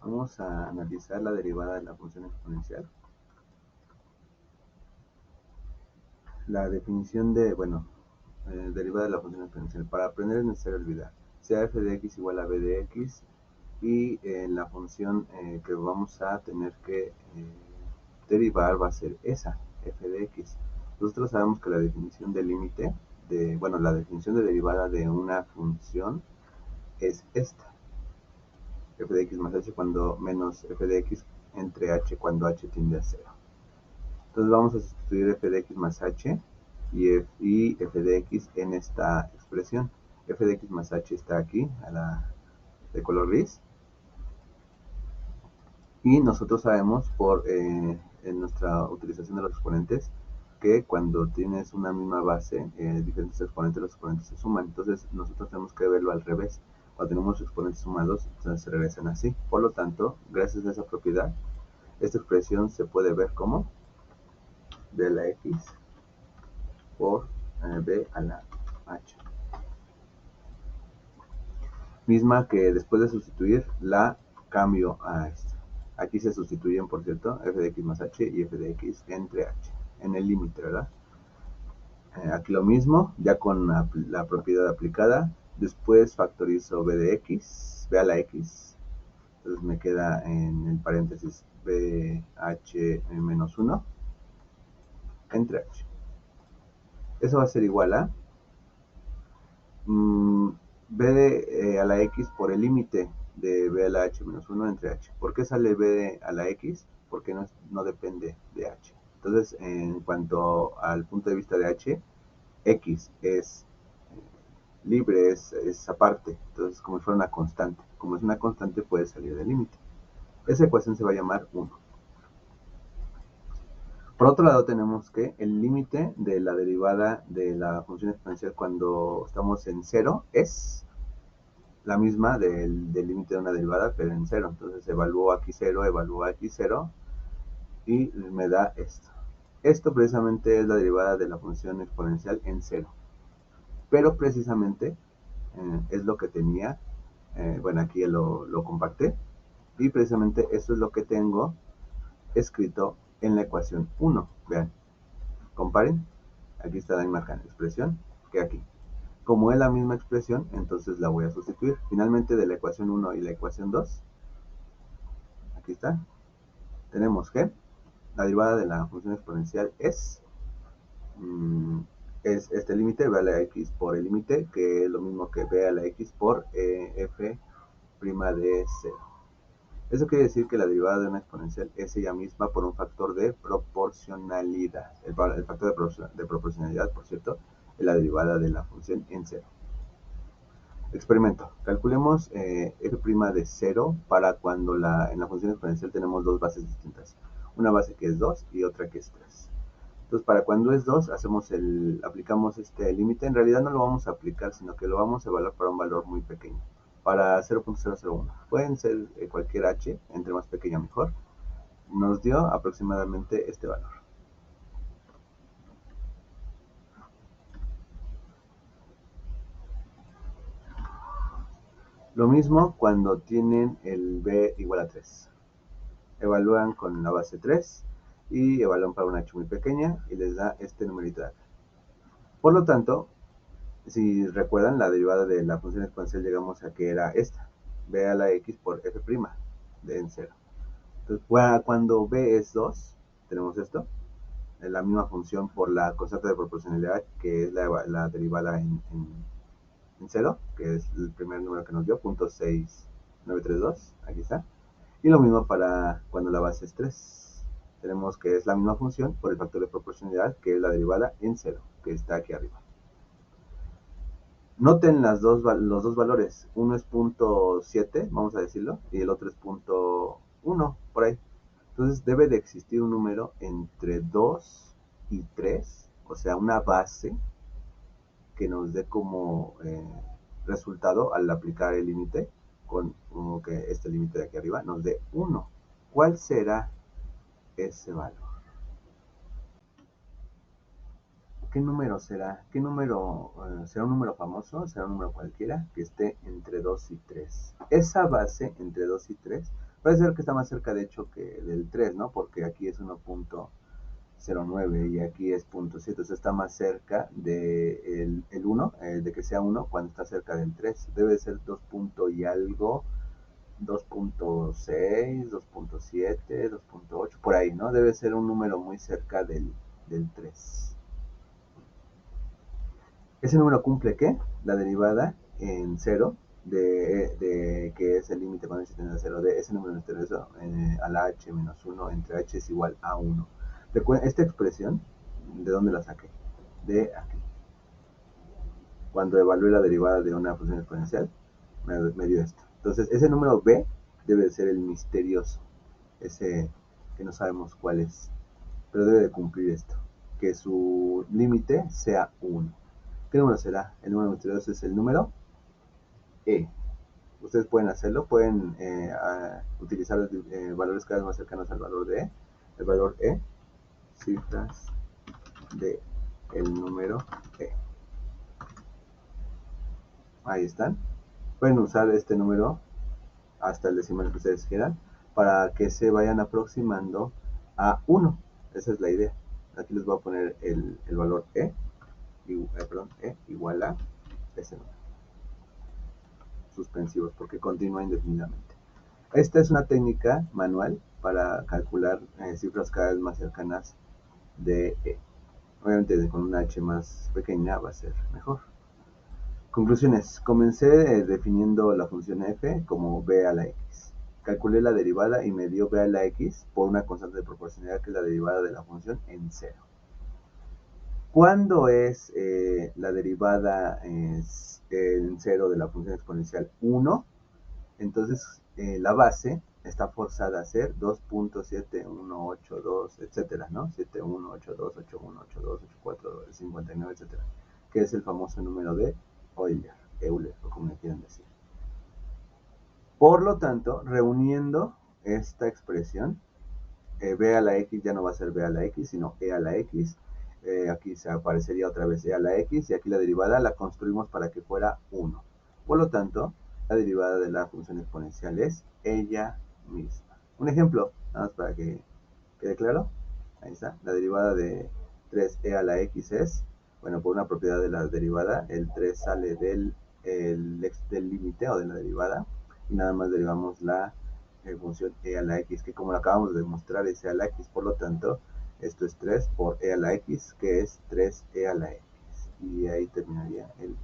Vamos a analizar la derivada de la función exponencial. La definición de, derivada de la función exponencial. Para aprender es necesario olvidar. Sea f de x igual a b de x y la función que vamos a tener que derivar va a ser esa, f de x. Nosotros sabemos que la definición de límite, la definición de derivada de una función es esta. F de x más h cuando menos f de x entre h cuando h tiende a 0. Entonces vamos a sustituir f de x más h y f de x en esta expresión. F de x más h está aquí, de color gris. Y nosotros sabemos en nuestra utilización de los exponentes que cuando tienes una misma base, diferentes exponentes, los exponentes se suman. Entonces nosotros tenemos que verlo al revés. Cuando tenemos exponentes sumados, entonces se regresan así. Por lo tanto, gracias a esa propiedad, esta expresión se puede ver como b a la x por b a la h. Misma que después de sustituir la cambio a esta. Aquí se sustituyen, por cierto, f de x más h y f de x entre h, en el límite, ¿verdad? Aquí lo mismo, ya con la propiedad aplicada. Después factorizo b de x, b a la x. Entonces me queda en el paréntesis bh menos 1 entre h. Eso va a ser igual a b a la x por el límite de b a la h menos 1 entre h. ¿Por qué sale b a la x? Porque no depende de h. Entonces, en cuanto al punto de vista de h, x es libre, es aparte. Entonces, como si fuera una constante. Como es una constante, puede salir del límite. Esa ecuación se va a llamar 1. Por otro lado, tenemos que el límite de la derivada de la función exponencial cuando estamos en 0 es la misma del límite de una derivada, pero en 0. Entonces evalúo aquí 0 y me da esto. Esto precisamente es la derivada de la función exponencial en 0. Pero precisamente es lo que tenía, aquí lo compacté, y precisamente eso es lo que tengo escrito en la ecuación 1. Vean, comparen, aquí está la misma expresión que aquí. Como es la misma expresión, entonces la voy a sustituir. Finalmente, de la ecuación 1 y la ecuación 2, aquí está, tenemos que la derivada de la función exponencial es este límite, b a la x por el límite, que es lo mismo que b a la x por f' de 0. Eso quiere decir que la derivada de una exponencial es ella misma por un factor de proporcionalidad. El factor de proporcionalidad, por cierto, es la derivada de la función en 0. Experimento. Calculemos f' de 0 para cuando en la función exponencial tenemos dos bases distintas. Una base que es 2 y otra que es 3. Entonces, para cuando es 2, aplicamos este límite. En realidad no lo vamos a aplicar, sino que lo vamos a evaluar para un valor muy pequeño. Para 0.001. Pueden ser cualquier h, entre más pequeño mejor. Nos dio aproximadamente este valor. Lo mismo cuando tienen el b igual a 3. Evalúan con la base 3 y evalúan para una h muy pequeña y les da este numerito de acá. Por lo tanto, si recuerdan, la derivada de la función exponencial llegamos a que era esta, b a la x por f' de en 0. Entonces, cuando b es 2, tenemos esto, la misma función por la constante de proporcionalidad, que es la derivada en 0, que es el primer número que nos dio, 0.6932, aquí está. Y lo mismo para cuando la base es 3. Tenemos que es la misma función por el factor de proporcionalidad, que es la derivada en 0, que está aquí arriba. Noten los dos valores. Uno es 0.7, vamos a decirlo, y el otro es 0.1, por ahí. Entonces debe de existir un número entre 2 y 3, o sea, una base que nos dé como resultado al aplicar el límite, como que este límite de aquí arriba nos dé 1. ¿Cuál será ese valor? ¿Qué número será? ¿Qué número será? ¿Un número famoso? ¿Será un número cualquiera que esté entre 2 y 3? Esa base entre 2 y 3 Parece ser que está más cerca de hecho que del 3, ¿no? Porque aquí es 1.09 y aquí es 0.7, o sea, está más cerca de el 1, de que sea 1 cuando está cerca del 3. Debe ser 2 punto y algo, 2.6, 2.7, 2.8, por ahí, ¿no? Debe ser un número muy cerca del 3. Ese número cumple, ¿qué? La derivada en 0 de que es el límite cuando h tiende a 0 de ese número misterioso a la h menos 1 entre h es igual a 1. Esta expresión, ¿de dónde la saqué? De aquí. Cuando evalué la derivada de una función exponencial, me dio esto. Entonces, ese número b debe de ser el misterioso, ese que no sabemos cuál es, pero debe de cumplir esto, que su límite sea 1. ¿Qué número será? El número misterioso es el número e. Ustedes pueden hacerlo, pueden utilizar valores cada vez más cercanos al valor de e. El valor e, cifras de el número e. Ahí están. Pueden usar este número hasta el decimal que ustedes quieran para que se vayan aproximando a 1. Esa es la idea. Aquí les voy a poner el valor e, igual a ese número. Suspensivos porque continúa indefinidamente. Esta es una técnica manual para calcular cifras cada vez más cercanas de e. Obviamente con una h más pequeña va a ser mejor. Conclusiones. Comencé definiendo la función f como b a la x. Calculé la derivada y me dio b a la x por una constante de proporcionalidad que es la derivada de la función en 0. ¿Cuándo es la derivada en 0 de la función exponencial 1? Entonces la base está forzada a ser 2.7182, etcétera, ¿no? 7182, 8182, 84, 59, etcétera, que es el famoso número de Euler, o como le quieran decir. Por lo tanto, reuniendo esta expresión, b a la x ya no va a ser b a la x, sino e a la x. Aquí se aparecería otra vez e a la x, y aquí la derivada la construimos para que fuera 1. Por lo tanto, la derivada de la función exponencial es ella misma. Un ejemplo, nada más para que quede claro. Ahí está. La derivada de 3e a la x es, bueno, por una propiedad de la derivada, el 3 sale del límite o de la derivada, y nada más derivamos la función e a la x, que como lo acabamos de demostrar es e a la x. Por lo tanto, esto es 3 por e a la x, que es 3e a la x. Y ahí terminaría el